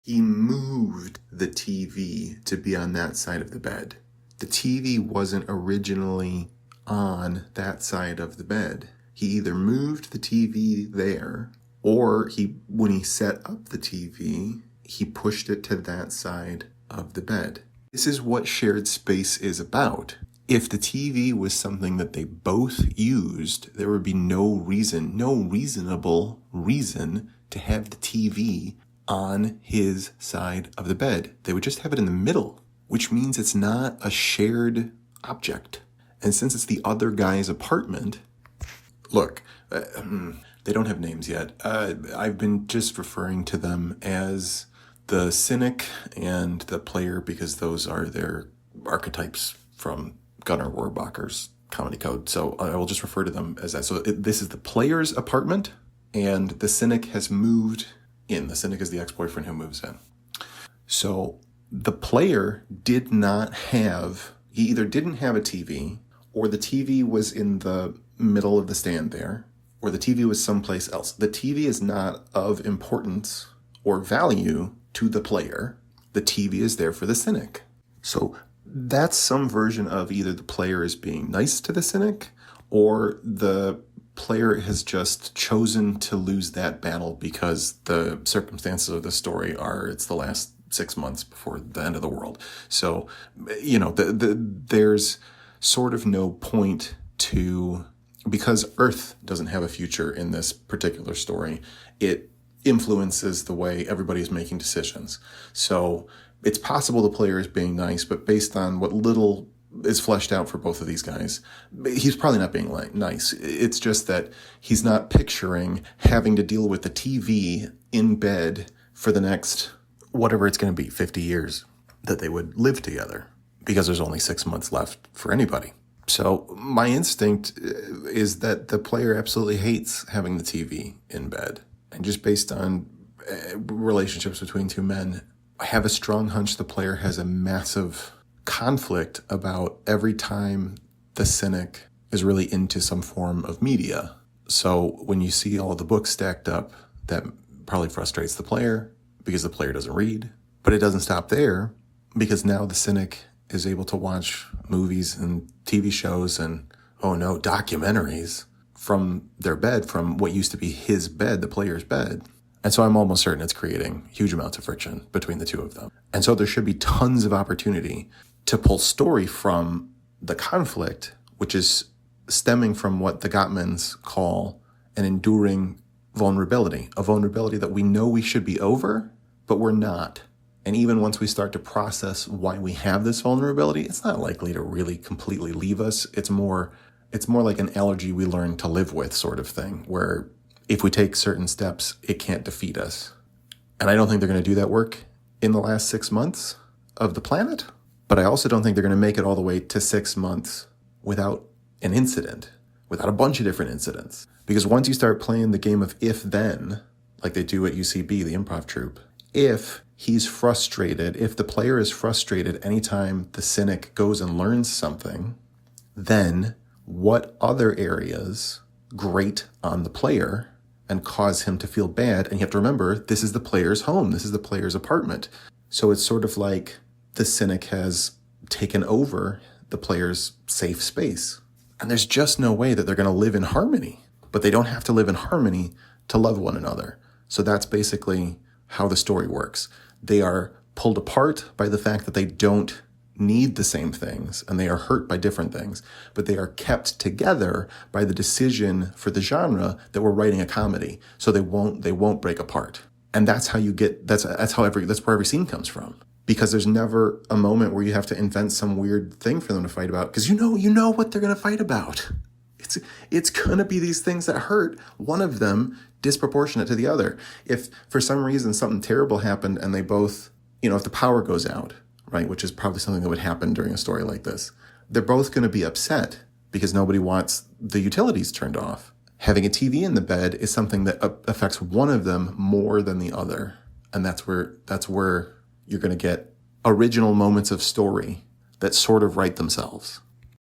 He moved the TV to be on that side of the bed. The TV wasn't originally on that side of the bed. He either moved the TV there, or when he set up the TV, he pushed it to that side of the bed. This is what shared space is about. If the TV was something that they both used, there would be no reasonable reason to have the TV on his side of the bed. They would just have it in the middle, which means it's not a shared object. And since it's the other guy's apartment, look, they don't have names yet. I've been just referring to them as the cynic and the player because those are their archetypes from Gunnar Warbacher's Comedy Code. So I will just refer to them as that. So this is the player's apartment, and the cynic has moved in. The cynic is the ex-boyfriend who moves in. So the player did not have, he either didn't have a TV, or the TV was in the middle of the stand there, or the TV was someplace else. The TV is not of importance or value to the player. The TV is there for the cynic. So that's some version of either the player is being nice to the cynic, or the player has just chosen to lose that battle because the circumstances of the story are it's the last 6 months before the end of the world. So, there's sort of no point to, because Earth doesn't have a future in this particular story, it influences the way everybody is making decisions. So it's possible the player is being nice, but based on what little is fleshed out for both of these guys, he's probably not being nice. It's just that he's not picturing having to deal with the TV in bed for the next, whatever it's going to be, 50 years that they would live together, because there's only 6 months left for anybody. So my instinct is that the player absolutely hates having the TV in bed. And just based on relationships between two men, I have a strong hunch the player has a massive conflict about every time the cynic is really into some form of media. So when you see all the books stacked up, that probably frustrates the player because the player doesn't read. But it doesn't stop there, because now the cynic is able to watch movies and TV shows and, documentaries from their bed, from what used to be his bed, the player's bed. And so I'm almost certain it's creating huge amounts of friction between the two of them. And so there should be tons of opportunity to pull story from the conflict, which is stemming from what the Gottmans call an enduring vulnerability, a vulnerability that we know we should be over, but we're not. And even once we start to process why we have this vulnerability, it's not likely to really completely leave us. It's more like an allergy we learn to live with sort of thing, where if we take certain steps, it can't defeat us. And I don't think they're going to do that work in the last 6 months of the planet. But I also don't think they're going to make it all the way to 6 months without an incident, without a bunch of different incidents. Because once you start playing the game of if-then, like they do at UCB, the improv troupe, if he's frustrated, if the player is frustrated anytime the cynic goes and learns something, then what other areas grate on the player and cause him to feel bad? And you have to remember, this is the player's home. This is the player's apartment. So it's sort of like the cynic has taken over the player's safe space. And there's just no way that they're going to live in harmony. But they don't have to live in harmony to love one another. So that's basically how the story works. They are pulled apart by the fact that they don't need the same things, and they are hurt by different things, but they are kept together by the decision for the genre that we're writing a comedy. So they won't break apart. And that's how you get, that's where every scene comes from. Because there's never a moment where you have to invent some weird thing for them to fight about. Because you know what they're going to fight about. It's going to be these things that hurt one of them disproportionate to the other. If for some reason something terrible happened and they both, if the power goes out, right, which is probably something that would happen during a story like this, they're both going to be upset because nobody wants the utilities turned off. Having a TV in the bed is something that affects one of them more than the other. And that's where you're going to get original moments of story that sort of write themselves.